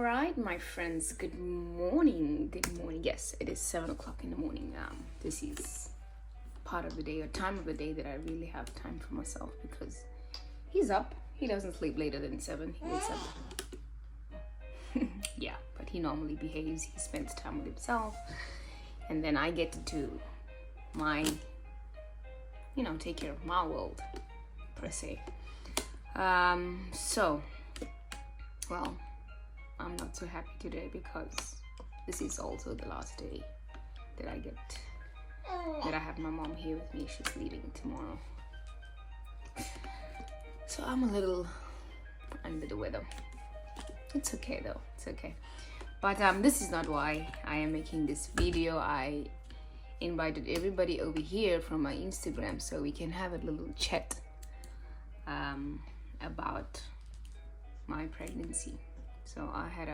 right, my friends, good morning. Yes, it is 7 o'clock in the morning. This is part of the day or time of the day that I really have time for myself because he's up. He doesn't sleep later than 7. He wakes up. Yeah, but he normally behaves. He spends time with himself, and then I get to do my, take care of my world per se. Well, I'm not so happy today because this is also the last day that I have my mom here with me. She's leaving tomorrow. So I'm a little under the weather. It's okay though, it's okay. But this is not why I am making this video. I invited everybody over here from my Instagram so we can have a little chat about my pregnancy. So I had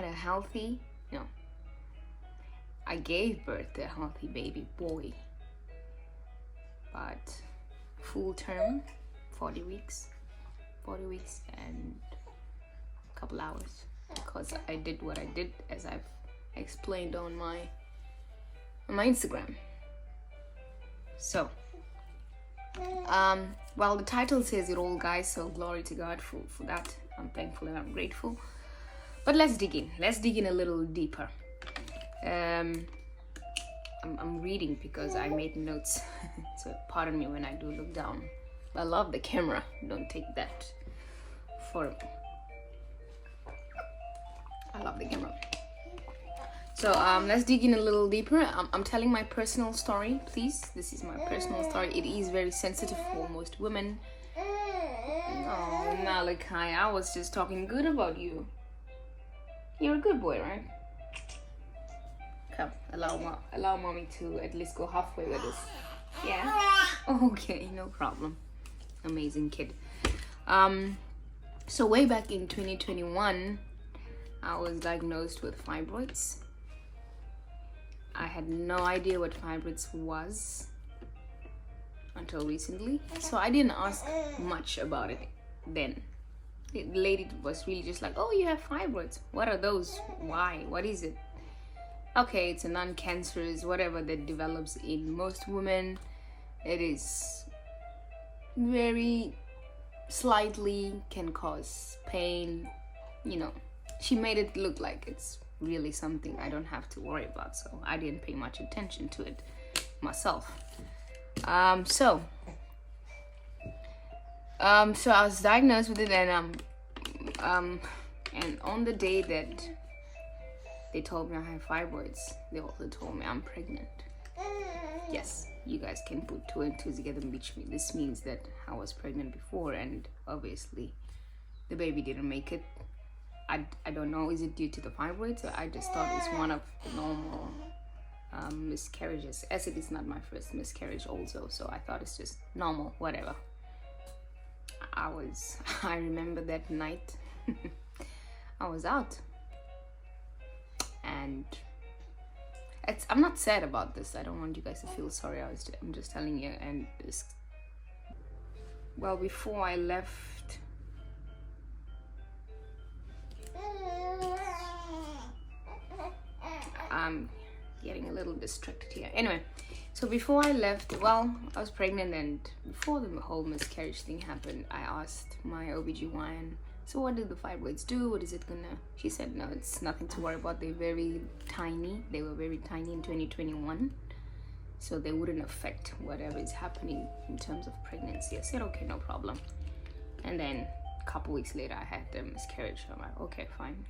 a healthy, I gave birth to a healthy baby boy, but full term, 40 weeks and a couple hours, because I did what I did as I've explained on my Instagram. So well, the title says it all, guys, so glory to God for that. I'm thankful and I'm grateful. But let's dig in a little deeper. I'm reading because I made notes. So pardon me when I do look down. I love the camera, don't take that for I love the camera. So let's dig in a little deeper. I'm telling my personal story, please. This is my personal story. It is very sensitive for most women. Oh, Malachi, I was just talking good about you. You're a good boy, right? Come, allow mommy to at least go halfway with this. Yeah? Okay, no problem. Amazing kid. So way back in 2021, I was diagnosed with fibroids. I had no idea what fibroids was until recently, so I didn't ask much about it then. The lady was really just like, oh, you have fibroids. What are those? Why? What is it? Okay, it's a non-cancerous whatever that develops in most women. It is very slightly can cause pain. She made it look like it's really something I don't have to worry about, so I didn't pay much attention to it myself. So I was diagnosed with it, and on the day that they told me I have fibroids, they also told me I'm pregnant. Yes, you guys can put 2 and 2 together, which this means that I was pregnant before, and obviously the baby didn't make it. I don't know, is it due to the fibroids? I just thought it's one of the normal miscarriages, as it is not my first miscarriage also, so I thought it's just normal, whatever. I remember that night I was out, and I'm not sad about this. I don't want you guys to feel sorry. I'm just telling you. And well, before I left, I'm getting a little distracted here. Anyway, so before I left, well, I was pregnant, and before the whole miscarriage thing happened, I asked my OBGYN, so what do the fibroids do? What is it gonna? She said, no, it's nothing to worry about. They're very tiny. They were very tiny in 2021, so they wouldn't affect whatever is happening in terms of pregnancy. I said, okay, no problem. And then a couple weeks later, I had the miscarriage. I'm like, okay, fine.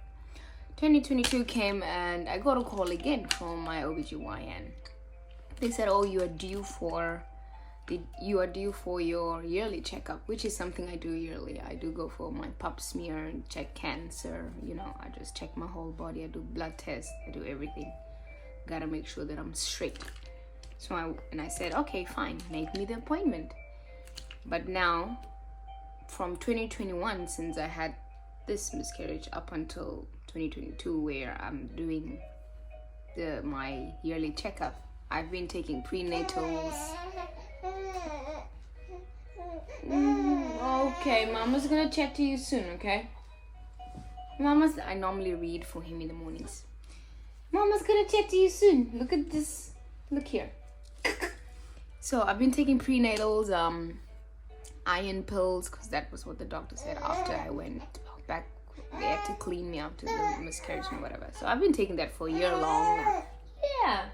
2022 came, and I got a call again from my OBGYN. They said, oh, you are due for your yearly checkup, which is something I do yearly. I do go for my pap smear and check cancer. I just check my whole body. I do blood tests. I do everything. Gotta make sure that I'm straight. So I said, okay, fine, make me the appointment. But now, from 2021, since I had this miscarriage up until 2022, where I'm doing my yearly checkup, I've been taking prenatals. Okay, Mama's gonna chat to you soon, okay? I normally read for him in the mornings. Mama's gonna chat to you soon. Look at this. Look here. So I've been taking prenatals, iron pills, because that was what the doctor said after I went back. They had to clean me after the miscarriage and whatever. So I've been taking that for a year long now. Yeah.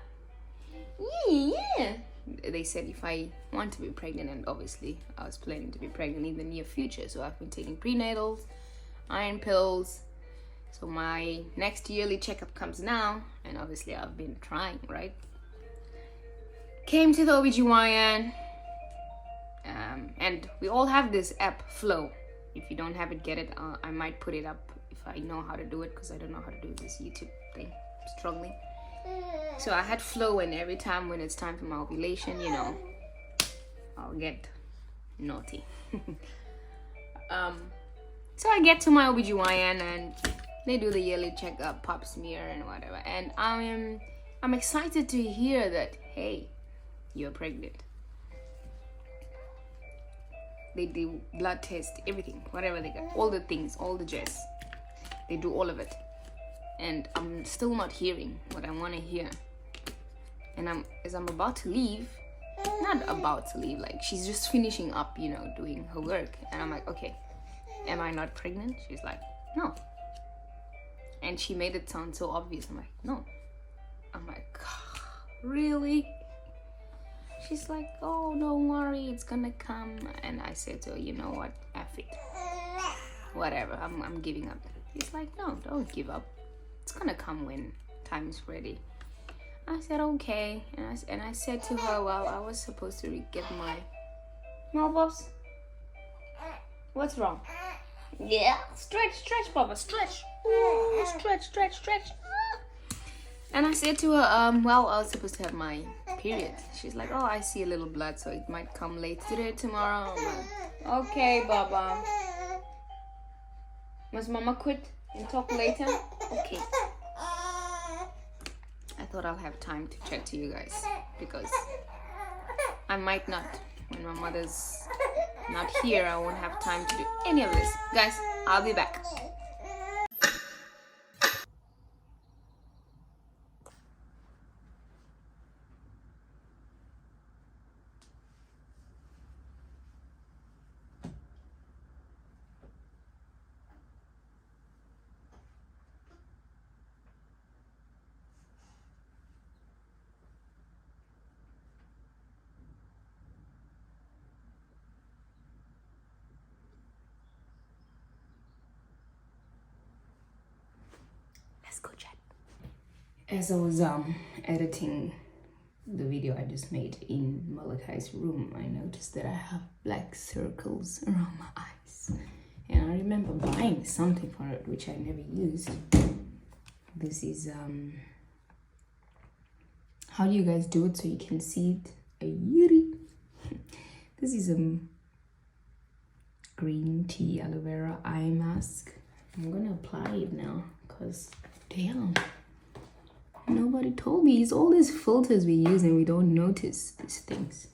They said if I want to be pregnant, and obviously I was planning to be pregnant in the near future, so I've been taking prenatals, iron pills. So my next yearly checkup comes now, and obviously I've been trying, right? Came to the OBGYN, and we all have this app, Flow. If you don't have it, get it. I might put it up if I know how to do it, because I don't know how to do this YouTube thing. I'm struggling. So I had Flow, and every time when it's time for my ovulation, you know, I'll get naughty. So I get to my OBGYN, and they do the yearly checkup, pap smear and whatever. And I'm excited to hear that, hey, you're pregnant. They do blood test, everything, whatever they got, all the things, all the jazz. They do all of it. And I'm still not hearing what I want to hear. And as I'm about to leave, not about to leave, like she's just finishing up, you know, doing her work. And I'm like, okay, am I not pregnant? She's like, no. And she made it sound so obvious. I'm like, no. I'm like, really? She's like, oh, don't worry, it's gonna come. And I said to her, you know what, F it. Whatever, I'm giving up. She's like, no, don't give up. It's gonna come when time's ready. I said, okay. And I said to her, well, I was supposed to get my... No, Bobs? What's wrong? Yeah, stretch, Baba, stretch. Ooh, stretch. And I said to her, well, I was supposed to have my period. She's like, oh, I see a little blood, so it might come late today, tomorrow. I'm like, okay, Baba. Must Mama quit and talk later? Okay. I thought I'll have time to chat to you guys, because I might not. When my mother's not here, I won't have time to do any of this. Guys, I'll be back. Let's go chat. As I was editing the video I just made in Malachi's room, I noticed that I have black circles around my eyes. And I remember buying something for it, which I never used. This is, how do you guys do it so you can see it? A yuri. This is a green tea aloe vera eye mask. I'm gonna apply it now, because damn, nobody told me. It's all these filters we use and we don't notice these things.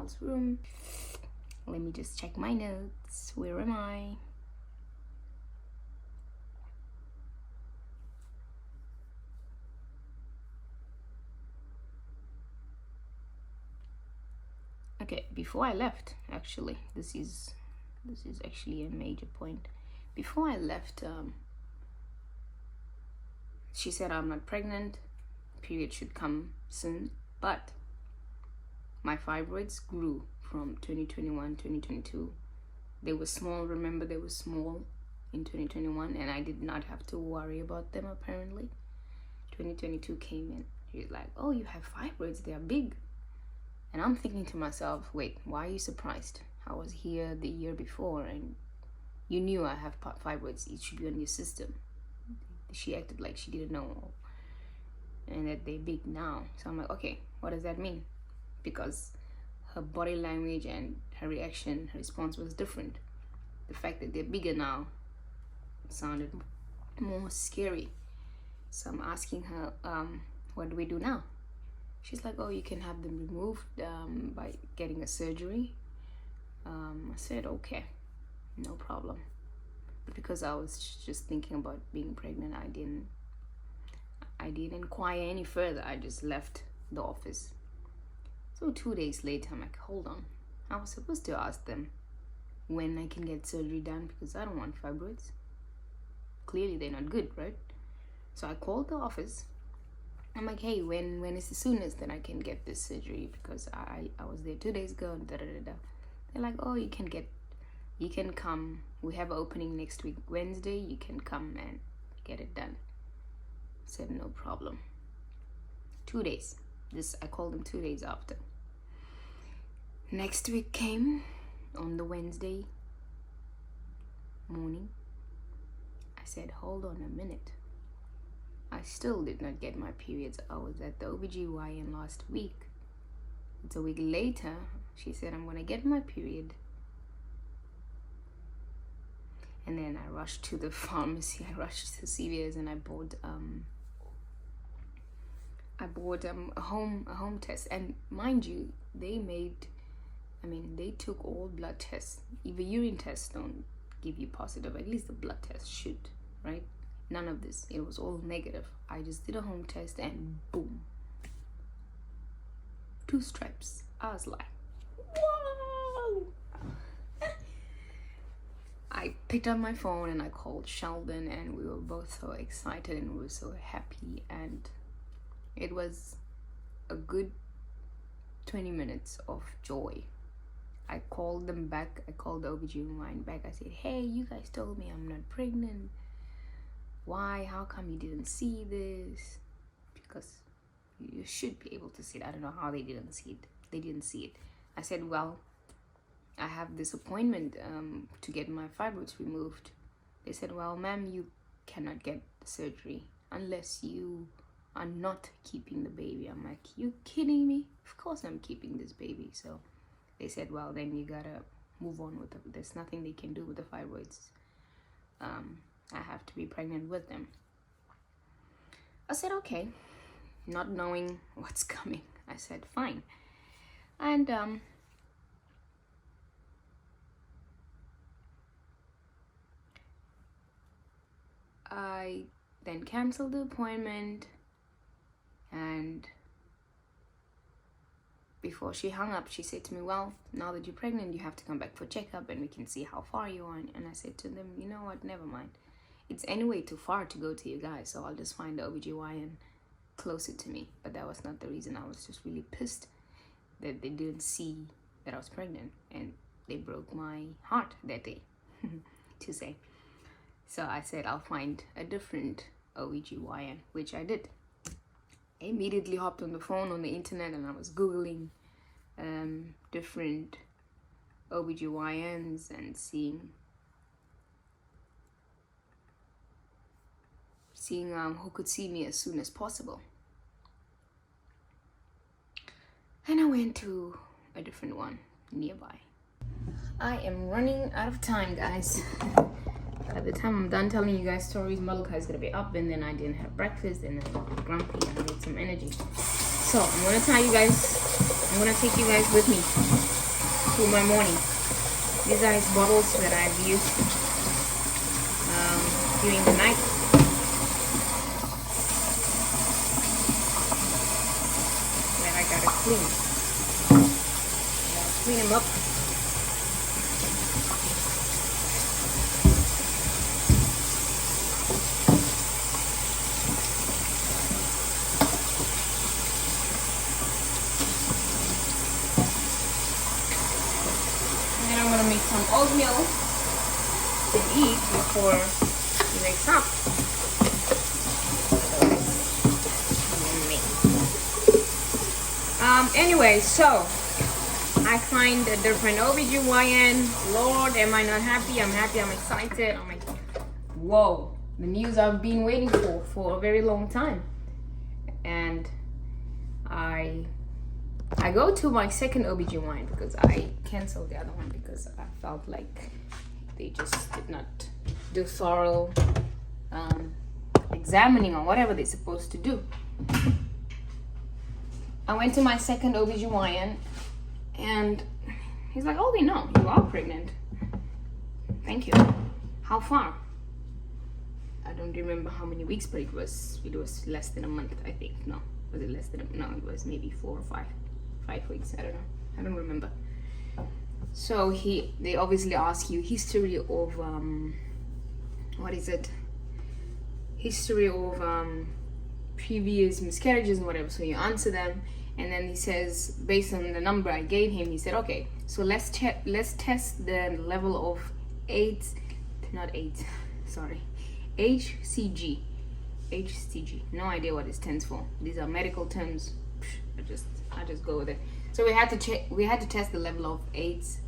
else room. Let me just check my notes. Where am I? Okay, before I left, actually, this is actually a major point. Before I left, she said I'm not pregnant, period should come soon, but my fibroids grew from 2021, 2022. They were small, remember they were small in 2021, and I did not have to worry about them apparently. 2022 came in, she's like, oh, you have fibroids, they are big. And I'm thinking to myself, wait, why are you surprised? I was here the year before and you knew I have fibroids, it should be on your system. She acted like she didn't know, and that they're big now. So I'm like, okay, what does that mean? Because her body language and her reaction, her response was different. The fact that they're bigger now sounded more scary. So I'm asking her, what do we do now? She's like, oh, you can have them removed by getting a surgery. I said, okay, no problem. But because I was just thinking about being pregnant, I didn't inquire any further. I just left the office. So 2 days later, I'm like, hold on. I was supposed to ask them when I can get surgery done because I don't want fibroids. Clearly, they're not good, right? So I called the office. I'm like, hey, when is the soonest that I can get this surgery? Because I was there 2 days ago. They're like, oh, you can come. We have an opening next week, Wednesday. You can come and get it done. I said, no problem. 2 days. I called them 2 days after. Next week came on the Wednesday morning. I said, hold on a minute. I still did not get my periods. I was at the OBGYN last week. It's a week later. She said, I'm gonna get my period. And then I rushed to the pharmacy. I rushed to CVS and I bought a home test. And mind you, they took all blood tests. If a urine test don't give you positive, at least the blood test should, right? None of this. It was all negative. I just did a home test and boom, 2 stripes. I was like, whoa! I picked up my phone and I called Sheldon, and we were both so excited and we were so happy, and it was a good 20 minutes of joy. I called them back. I called the OBGYN back. I said, hey, you guys told me I'm not pregnant. Why? How come you didn't see this? Because you should be able to see it. I don't know how they didn't see it. They didn't see it. I said, well, I have this appointment to get my fibroids removed. They said, well, ma'am, you cannot get the surgery unless you are not keeping the baby. I'm like, you kidding me? Of course I'm keeping this baby. So they said, well, then you gotta move on with it. There's nothing they can do with the fibroids. I have to be pregnant with them. I said, okay, not knowing what's coming. I said, fine. And I then canceled the appointment, and before she hung up, she said to me, well, now that you're pregnant, you have to come back for checkup and we can see how far you are. And I said to them, you know what, never mind. It's anyway too far to go to you guys, so I'll just find the OBGYN closer to me. But that was not the reason. I was just really pissed that they didn't see that I was pregnant, and they broke my heart that day, to say. So I said, I'll find a different OBGYN, which I did. I immediately hopped on the phone on the internet and I was Googling different OBGYNs and seeing who could see me as soon as possible. And I went to a different one nearby. I am running out of time, guys. By the time I'm done telling you guys stories, Malika is gonna be up, and then I didn't have breakfast, and then I'm grumpy and I need some energy. So I'm gonna take you guys with me. through my morning. These are his bottles that I've used during the night. That I gotta clean. Clean them up. Some oatmeal to eat before he wakes up. Anyway, so I find a different OBGYN. Lord, am I not happy? I'm happy, I'm excited. I'm like, whoa, the news I've been waiting for a very long time. And I go to my second OBGYN because I canceled the other one because I felt like they just did not do thorough examining on whatever they're supposed to do. I went to my second OBGYN and he's like, oh, we know you are pregnant. Thank you. How far? I don't remember how many weeks, but it was less than a month, I think. No, was it less than no, it was maybe 4 or 5 weeks. I don't know. I don't remember. So they obviously ask you history of history of previous miscarriages and whatever. So you answer them, and then he says, based on the number I gave him, he said, okay, so let's test the level of HCG. No idea what it stands for. These are medical terms. I just go with it. So we had to test the level of AIDS.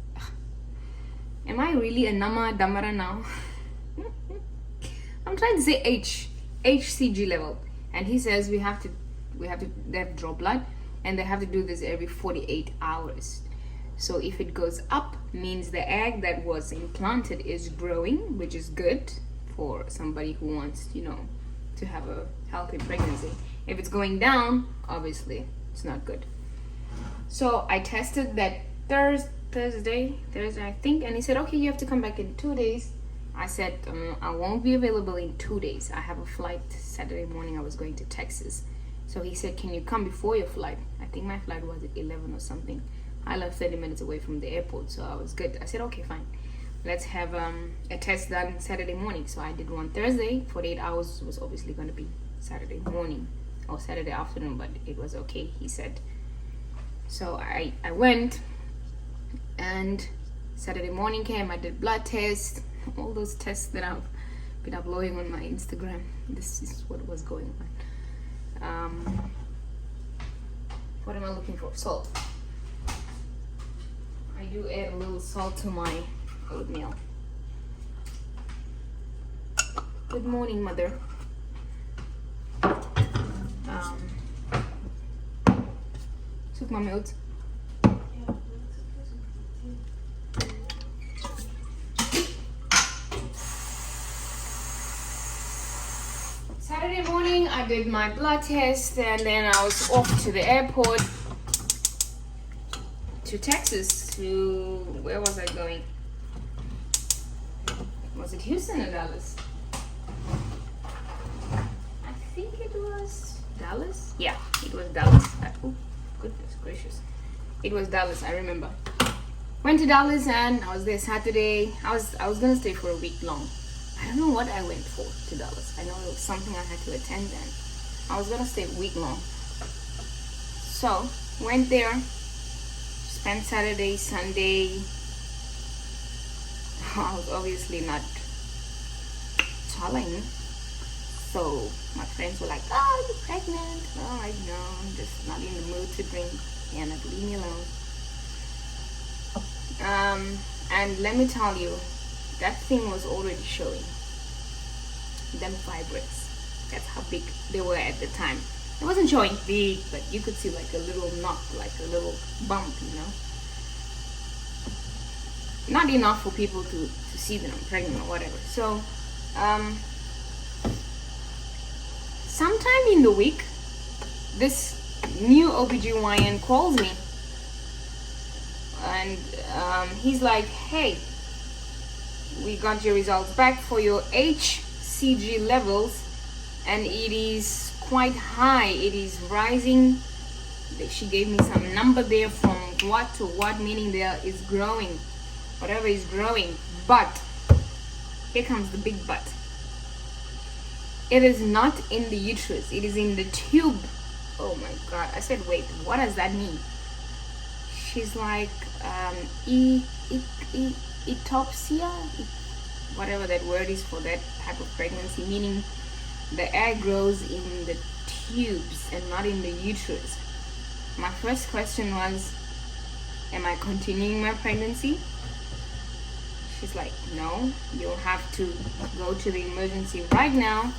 Am I really a Nama Damara now? I'm trying to say HCG level, and he says they have to draw blood, and they have to do this every 48 hours. So if it goes up, means the egg that was implanted is growing, which is good for somebody who wants, to have a healthy pregnancy. If it's going down, obviously it's not good. So I tested that Thursday I think, and he said, okay, you have to come back in 2 days. I said, I won't be available in 2 days. I have a flight Saturday morning. I was going to Texas. So he said, can you come before your flight? I think my flight was at 11 or something. I left 30 minutes away from the airport, so I was good. I said, okay, fine. Let's have a test done Saturday morning. So I did one Thursday. 48 hours was obviously going to be Saturday morning or Saturday afternoon, but it was okay, he said. So I went, and Saturday morning came. I did blood tests, all those tests that I've been uploading on my Instagram. This is what was going on. What am I looking for? Salt. I do add a little salt to my oatmeal. Good morning, mother. Zoek maar mild. Saturday morning, I did my blood test, and then I was off to the airport to Texas. Where was I going? Was it Houston or Dallas? I think it was Dallas. Yeah, it was Dallas. Oh, goodness gracious. It was Dallas, I remember. Went to Dallas, and I was there Saturday. I was gonna stay for a week long. I don't know what I went for to Dallas. I know it was something I had to attend then. I was gonna stay a week long. So, went there, spent Saturday, Sunday. I was obviously not telling. So, my friends were like, oh, you're pregnant. Oh, I know, I'm just not in the mood to drink. Anna, leave me alone. And let me tell you, that thing was already showing. Them fibroids. That's how big they were at the time. It wasn't showing big, but you could see like a little knot, like a little bump, Not enough for people to see that I'm pregnant or whatever. So, sometime in the week, this new OBGYN calls me. and he's like, hey, we got your results back for your HCG levels, and it is quite high. It is rising. She gave me some number there from what to what, meaning there is growing, whatever is growing. But here comes the big but. It is not in the uterus, it is in the tube. Oh my god. I said, wait, what does that mean? She's like, ectopsia, whatever that word is for that type of pregnancy, meaning the egg grows in the tubes and not in the uterus. My first question was, am I continuing my pregnancy? She's like, no, you'll have to go to the emergency right now,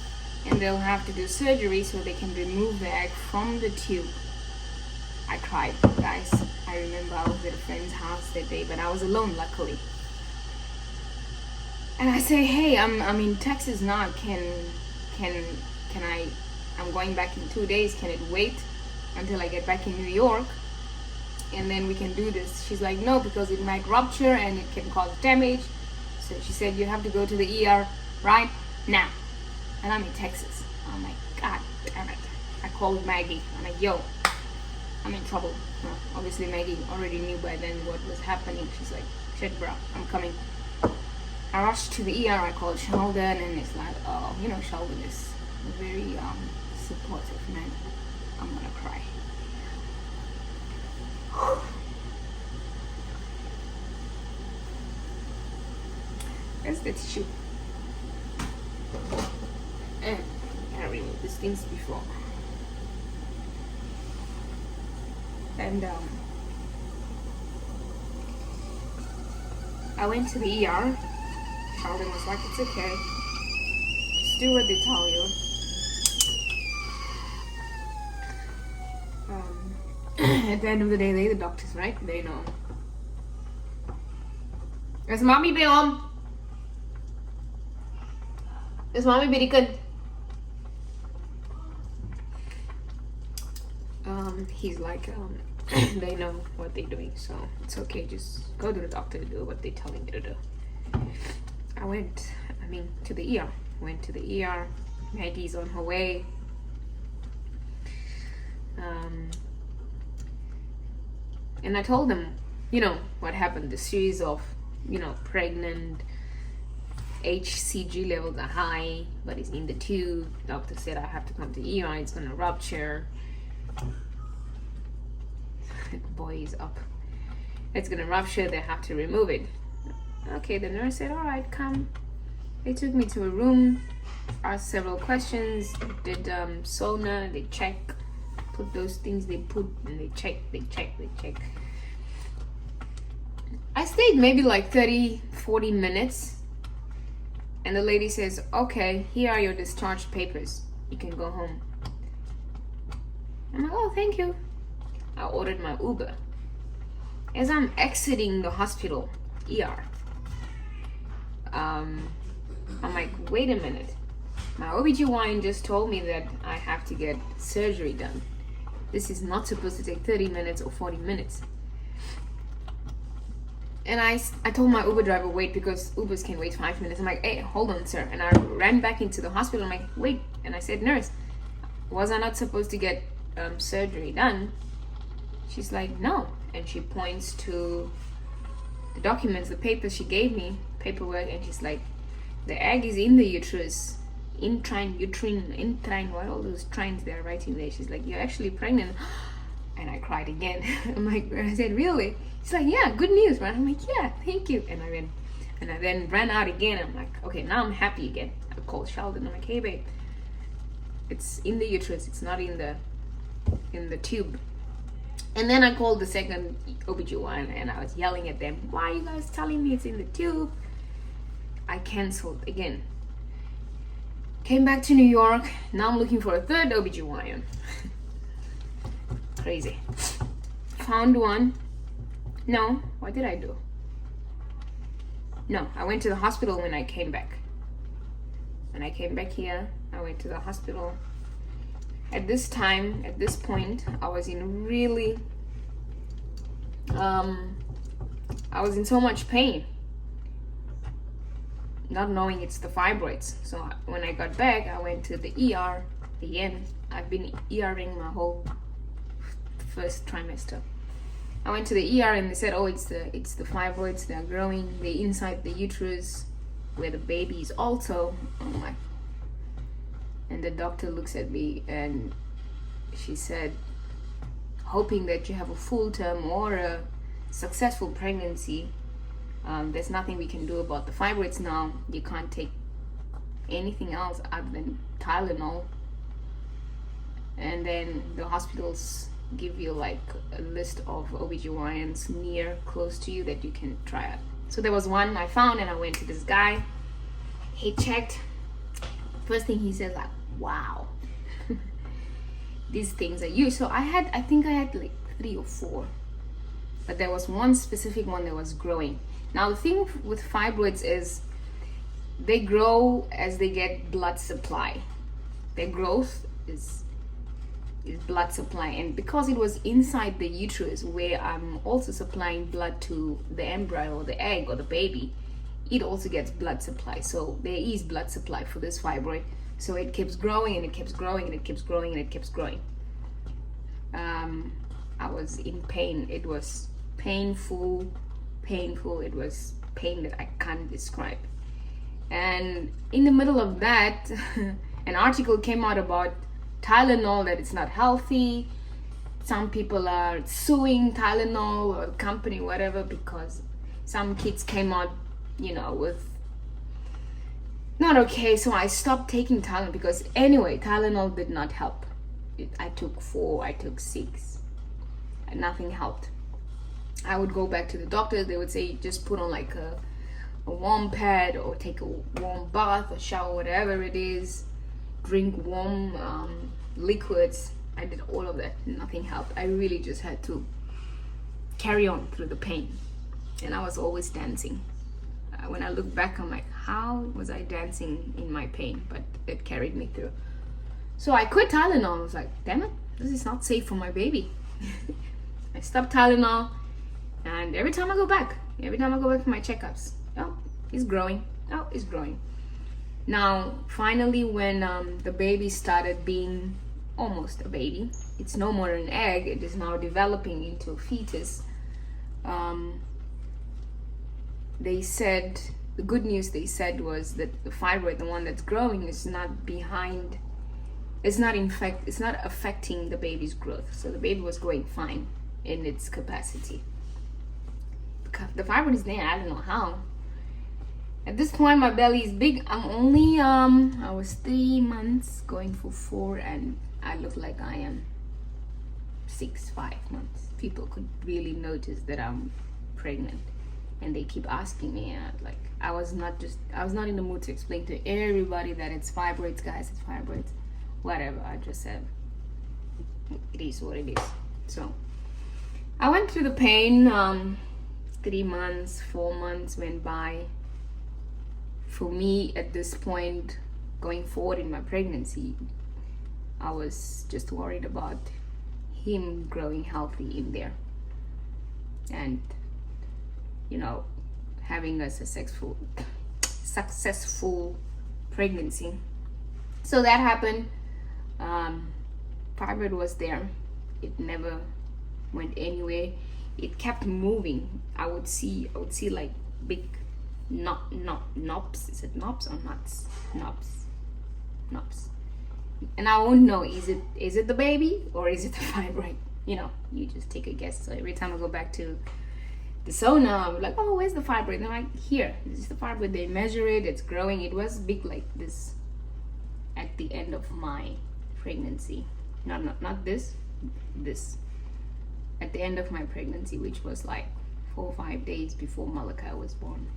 and they'll have to do surgery so they can remove the egg from the tube. I cried, guys. I remember I was at a friend's house that day, but I was alone, luckily. And I say, hey, I'm in Texas now. I'm going back in 2 days. Can it wait until I get back in New York, and then we can do this? She's like, no, because it might rupture and it can cause damage. So she said, you have to go to the ER right now. And I'm in Texas. I'm like, god damn it. I called Maggie. I'm like, yo, I'm in trouble. Well, obviously Maggie already knew by then what was happening. She's like, shit bro, I'm coming. I rushed to the ER. I called Sheldon, and it's like, oh, you know, Sheldon is a very supportive man. I'm gonna cry. Where's the tissue? I removed these things before. And I went to the ER. Sheldon was like, it's okay. Just do what they tell you. At the end of the day, they're the doctors, right? They know. Is mommy be home? Is mommy be good? He's like, they know what they're doing, so it's okay. Just go to the doctor to do what they're telling you to do. I went, to the ER. Went to the ER. Maggie's on her way. And I told them, what happened. The series of, pregnant, HCG levels are high, but it's in the tube. Doctor said I have to come to ER. It's gonna rupture. Boy is up. It's gonna rupture. They have to remove it. Okay, the nurse said, all right, come. They took me to a room, asked several questions, did sonar, they check, put those things they put, and they check. I stayed maybe like 30-40 minutes, and the lady says, okay, here are your discharge papers. You can go home. I'm like, oh, thank you. I ordered my Uber. As I'm exiting the hospital, ER, I'm like, wait a minute. My OBGYN just told me that I have to get surgery done. This is not supposed to take 30 minutes or 40 minutes. And I told my Uber driver, wait, because Ubers can wait 5 minutes. I'm like, hey, hold on, sir. And I ran back into the hospital. I'm like, wait. And I said, nurse, was I not supposed to get surgery done? She's like, no. And she points to the documents, the papers she gave me, paperwork, and she's like, the egg is in the uterus, uterine, what all those trines they're writing there. She's like, you're actually pregnant. And I cried again. I'm like, I said, really? She's like, yeah, good news, right? I'm like, yeah, thank you. And I then ran out again. I'm like, okay, now I'm happy again. I called Sheldon. I'm like, hey babe, it's in the uterus, it's not in the tube. And then I called the second OBGYN and I was yelling at them, why are you guys telling me it's in the tube? I canceled again. Came back to New York. Now I'm looking for a third OBGYN. Crazy. Found one. No, what did I do? No, I went to the hospital when I came back. When I came back here, I went to the hospital. At this point, I was in really I was in so much pain, not knowing it's the fibroids. So when I got back, I went to the ER again. I've been ERing my whole first trimester. I went to the ER and they said, oh, it's the fibroids. They're growing. They're inside the uterus where the baby is also. Oh my. And the doctor looks at me and she said, hoping that you have a full term or a successful pregnancy. There's nothing we can do about the fibroids now. You can't take anything else other than Tylenol. And then the hospitals give you like a list of OBGYNs close to you that you can try out. So there was one I found and I went to this guy. He checked. First thing he said, like, wow, these things are you. So I think I had like 3 or 4, but there was one specific one that was growing. Now the thing with fibroids is they grow as they get blood supply. Their growth is blood supply, and because it was inside the uterus where I'm also supplying blood to the embryo or the egg or the baby, it also gets blood supply. So there is blood supply for this fibroid. So it keeps growing and it keeps growing and it keeps growing and it keeps growing. I was in pain. It was painful. It was pain that I can't describe. And in the middle of that, an article came out about Tylenol, that it's not healthy. Some people are suing Tylenol or the company, whatever, because some kids came out, with not okay. So I stopped taking Tylenol because anyway, Tylenol did not help. I took 4, I took 6, and nothing helped. I would go back to the doctor. They would say just put on like a warm pad or take a warm bath or shower, whatever it is. Drink warm liquids. I did all of that. Nothing helped. I really just had to carry on through the pain. And I was always dancing. When I look back, I'm like, how was I dancing in my pain? But it carried me through. So I quit Tylenol. I was like, damn it, this is not safe for my baby. I stopped Tylenol. And every time I go back for my checkups, oh, it's growing. Oh, it's growing. Now, finally, when the baby started being almost a baby, it's no more an egg, it is now developing into a fetus. They said, the good news they said was that the fibroid, the one that's growing, is not behind, it's not affecting the baby's growth. So the baby was growing fine in its capacity. The fibroid is there, I don't know how. At this point, my belly is big. I'm only, I was 3 months, going for 4, and I look like I am 5 months. People could really notice that I'm pregnant, and they keep asking me, like, I was not in the mood to explain to everybody that it's fibroids, guys, it's fibroids, whatever. I just said, it is what it is. So, I went through the pain, 3 months, 4 months went by. For me, at this point, going forward in my pregnancy, I was just worried about him growing healthy in there and, having a successful pregnancy. So that happened. Fibroid was there. It never went anywhere. It kept moving. I would see like big knobs. Is it knobs or nuts? Knobs. And I won't know, is it the baby or is it the fibroid? You just take a guess. So every time I go back to the sauna, I'm like, oh, where's the fibroid? And I'm like, here, this is the fibroid. They measure it, it's growing. It was big like this at the end of my pregnancy. Not this. At the end of my pregnancy, which was like 4 or 5 days before Malachi was born.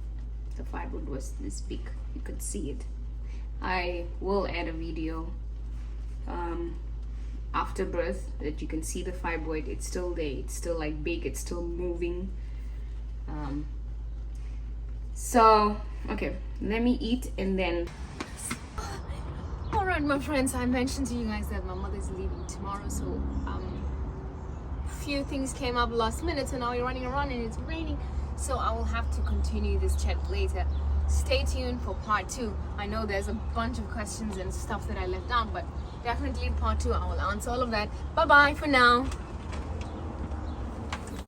The fibroid was this big. You could see it. I will add a video after birth that you can see the fibroid. It's still there. It's still like big. It's still moving. So, okay, let me eat and then... Alright, my friends, I mentioned to you guys that my mother's leaving tomorrow, so few things came up last minute, so now we're running around and it's raining. so I will have to continue this chat later. Stay tuned for part 2. I know there's a bunch of questions and stuff that I left out, but definitely part 2 I will answer all of that. Bye bye for now.